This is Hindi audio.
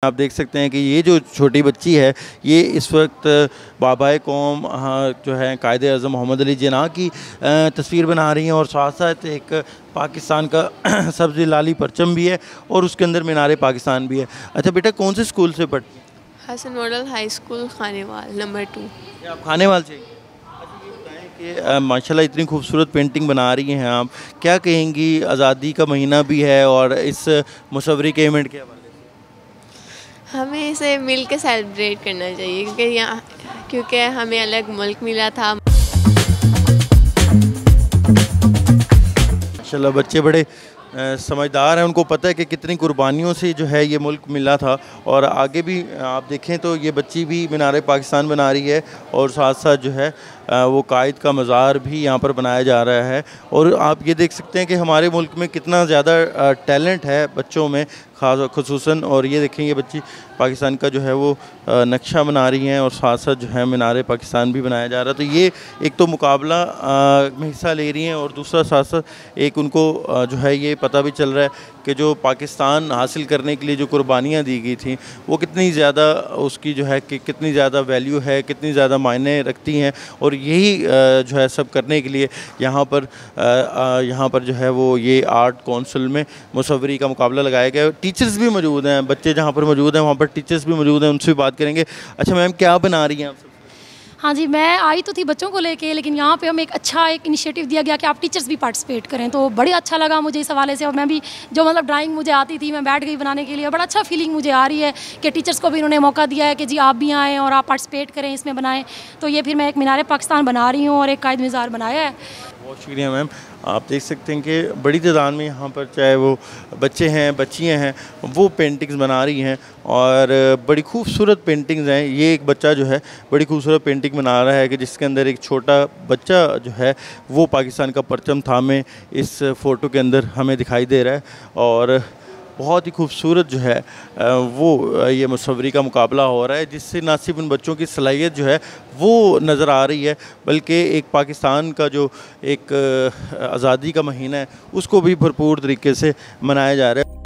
आप देख सकते हैं कि ये जो छोटी बच्ची है ये इस वक्त बाबाए कौम जो है कायदे आज़म मोहम्मद अली जिन्ना की तस्वीर बना रही हैं और साथ साथ एक पाकिस्तान का सब्ज़ लाली परचम भी है और उसके अंदर मीनार पाकिस्तान भी है। अच्छा बेटा, कौन से स्कूल से पढ़ती हैं? Hasan model high school Khanewal number 2। आप खानेवाल से? अच्छा ये बताएं कि माशाल्लाह इतनी खूबसूरत पेंटिंग बना रही हैं आप, क्या कहेंगी? आज़ादी का महीना भी है और इस मुशव्वरी के इवेंट के हवाले हमें इसे मिल के सेलिब्रेट करना चाहिए क्योंकि हमें अलग मुल्क मिला था। माशाल्लाह बच्चे बड़े समझदार हैं, उनको पता है कि कितनी कुर्बानियों से जो है ये मुल्क मिला था। और आगे भी आप देखें तो ये बच्ची भी मीनार पाकिस्तान बना रही है और साथ साथ जो है वो कायद का मज़ार भी यहाँ पर बनाया जा रहा है। और आप ये देख सकते हैं कि हमारे मुल्क में कितना ज़्यादा टैलेंट है बच्चों में ख़ास खुसूसन। और ये देखें ये बच्ची पाकिस्तान का जो है वो नक्शा बना रही हैं और साथ साथ जो है मीनार पाकिस्तान भी बनाया जा रहा है। तो ये एक तो मुकाबला में हिस्सा ले रही हैं और दूसरा साथ साथ एक उनको जो है ये पता भी चल रहा है कि जो पाकिस्तान हासिल करने के लिए जो कुर्बानियाँ दी गई थी वो कितनी ज़्यादा उसकी जो है कि कितनी ज़्यादा वैल्यू है, कितनी ज़्यादा मायने रखती हैं। और यही जो है सब करने के लिए यहाँ पर जो है वो ये आर्ट कौंसिल में मुशव्वरी का मुकाबला लगाया गया है। टीचर्स भी मौजूद हैं, बच्चे जहाँ पर मौजूद हैं वहाँ पर टीचर्स भी मौजूद हैं, उनसे भी बात करेंगे। अच्छा मैम, क्या बना रही हैं आप? हाँ जी, मैं आई तो थी बच्चों को लेके, लेकिन यहाँ पे हमें एक इनिशिएटिव दिया गया कि आप टीचर्स भी पार्टिसिपेट करें, तो बड़ी अच्छा लगा मुझे इस हवाले से। और मैं भी जो मतलब ड्राइंग मुझे आती थी मैं बैठ गई बनाने के लिए। बड़ा अच्छा फीलिंग मुझे आ रही है कि टीचर्स को भी इन्होंने मौका दिया है कि जी आप भी आएँ और आप पार्टिसिपेट करें, इसमें बनाएं। तो ये फिर मैं एक मीनार पाकिस्तान बना रही हूँ और एक कायद मज़ार बनाया है। बहुत शुक्रिया मैम। आप देख सकते हैं कि बड़ी तादाद में यहाँ पर चाहे वो बच्चे हैं बच्चियाँ हैं वो पेंटिंग्स बना रही हैं और बड़ी खूबसूरत पेंटिंग्स हैं। ये एक बच्चा जो है बड़ी खूबसूरत पेंटिंग बना रहा है कि जिसके अंदर एक छोटा बच्चा जो है वो पाकिस्तान का परचम थामे इस फ़ोटो के अंदर हमें दिखाई दे रहा है। और बहुत ही खूबसूरत जो है वो ये मुशव्वरी का मुकाबला हो रहा है, जिससे ना सिर्फ उन बच्चों की सलाहियत जो है वो नज़र आ रही है बल्कि एक पाकिस्तान का जो एक आज़ादी का महीना है उसको भी भरपूर तरीके से मनाया जा रहा है।